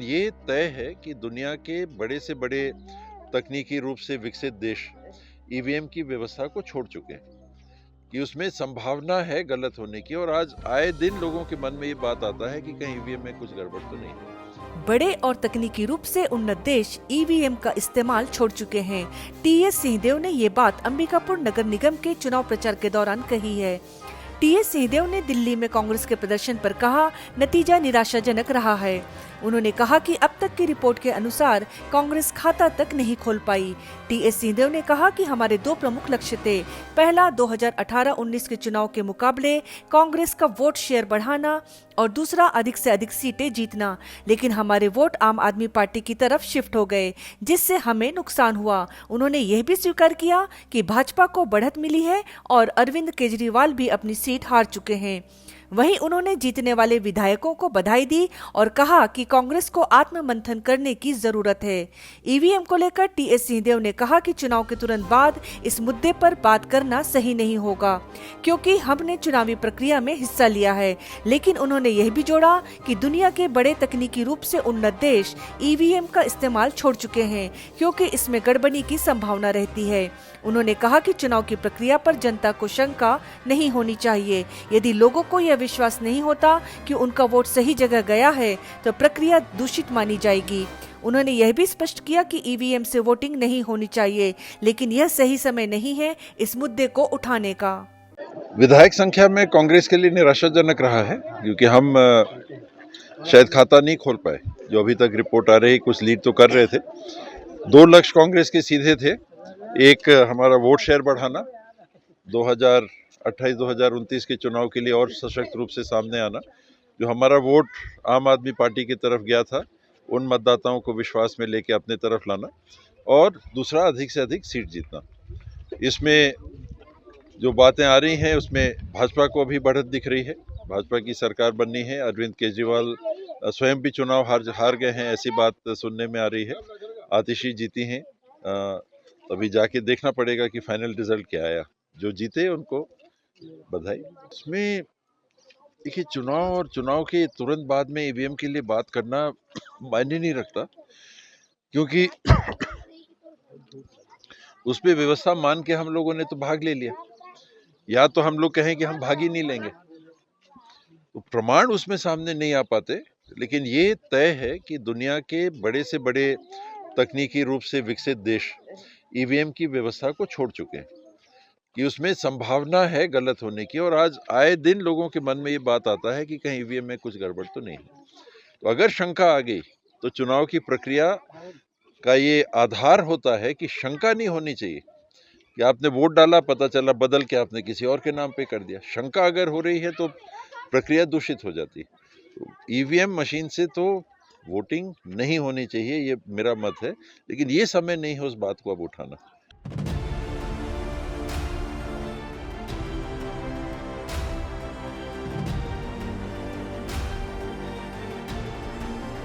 ये तय है कि दुनिया के बड़े से बड़े तकनीकी रूप से विकसित देश ईवीएम की व्यवस्था को छोड़ चुके हैं कि उसमें संभावना है गलत होने की। और आज आए दिन लोगों के मन में ये बात आता है कि कहीं ईवीएम में कुछ गड़बड़ तो नहीं है। बड़े और तकनीकी रूप से उन्नत देश ईवीएम का इस्तेमाल छोड़ चुके हैं। टीएस सिंहदेव ने ये बात अंबिकापुर नगर निगम के चुनाव प्रचार के दौरान कही है। टीएस सिंहदेव ने दिल्ली में कांग्रेस के प्रदर्शन पर कहा, नतीजा निराशाजनक रहा है। उन्होंने कहा कि अब तक की रिपोर्ट के अनुसार कांग्रेस खाता तक नहीं खोल पाई। टीएस सिंहदेव ने कहा कि हमारे दो प्रमुख लक्ष्य थे। पहला 2018-19 के चुनाव के मुकाबले कांग्रेस का वोट शेयर बढ़ाना और दूसरा अधिक से अधिक सीटें जीतना। लेकिन हमारे वोट आम आदमी पार्टी की तरफ शिफ्ट हो गए, जिससे हमें नुकसान हुआ। उन्होंने यह भी स्वीकार किया कि भाजपा को बढ़त मिली है और अरविंद केजरीवाल भी अपनी सीट हार चुके हैं। वहीं उन्होंने जीतने वाले विधायकों को बधाई दी और कहा कि कांग्रेस को आत्ममंथन करने की जरूरत है। ईवीएम को लेकर टीएस सिंहदेव ने कहा कि चुनाव के तुरंत बाद इस मुद्दे पर बात करना सही नहीं होगा, क्योंकि हमने चुनावी प्रक्रिया में हिस्सा लिया है। लेकिन उन्होंने यह भी जोड़ा कि दुनिया के बड़े तकनीकी रूप से उन्नत देश ईवीएम का इस्तेमाल छोड़ चुके हैं, क्योंकि इसमें गड़बड़ी की संभावना रहती है। उन्होंने कहा कि चुनाव की प्रक्रिया पर जनता को शंका नहीं होनी चाहिए। यदि लोगों को यह विश्वास नहीं होता कि उनका वोट सही जगह गया है तो प्रक्रिया दूषित मानी जाएगी। उन्होंने यह भी स्पष्ट किया कि ईवीएम से वोटिंग नहीं होनी चाहिए, लेकिन यह सही समय नहीं है इस मुद्दे को उठाने का। विधायक संख्या में कांग्रेस के लिए निराशाजनक रहा है, क्योंकि हम शायद खाता नहीं खोल पाए। जो अभी तक रिपोर्ट आ रही, कुछ लीड तो कर रहे थे। दो लक्ष्य कांग्रेस के सीधे थे। एक हमारा वोट शेयर बढ़ाना, 2028-2029 के चुनाव के लिए और सशक्त रूप से सामने आना। जो हमारा वोट आम आदमी पार्टी की तरफ गया था, उन मतदाताओं को विश्वास में लेके अपने तरफ लाना। और दूसरा, अधिक से अधिक सीट जीतना। इसमें जो बातें आ रही हैं उसमें भाजपा को अभी बढ़त दिख रही है। भाजपा की सरकार बननी है। अरविंद केजरीवाल स्वयं भी चुनाव हार गए हैं, ऐसी बात सुनने में आ रही है। आतिशी जीती हैं। अभी जाके देखना पड़ेगा कि फाइनल रिजल्ट क्या आया। जो जीते उनको बधाई। इसमें देखिए, चुनाव और चुनाव के तुरंत बाद में ईवीएम के लिए बात करना मायने नहीं रखता, क्योंकि उस पे व्यवस्था मान के हम लोगों ने तो भाग ले लिया। या तो हम लोग कहें कि हम भाग ही नहीं लेंगे, तो प्रमाण उसमें सामने नहीं आ पाते। लेकिन ये तय है कि दुनिया के बड़े से बड़े तकनीकी रूप से विकसित देश ईवीएम की व्यवस्था को छोड़ चुके हैं कि उसमें संभावना है गलत होने की। और आज आए दिन लोगों के मन में ये बात आता है कि कहीं ईवीएम में कुछ गड़बड़ तो नहीं है। तो अगर शंका आ गई तो चुनाव की प्रक्रिया का ये आधार होता है कि शंका नहीं होनी चाहिए कि आपने वोट डाला, पता चला बदल के आपने किसी और के नाम पे कर दिया। शंका अगर हो रही है तो प्रक्रिया दूषित हो जाती है। तो ईवीएम मशीन से तो वोटिंग नहीं होनी चाहिए, ये मेरा मत है। लेकिन ये समय नहीं है उस बात को अब उठाना।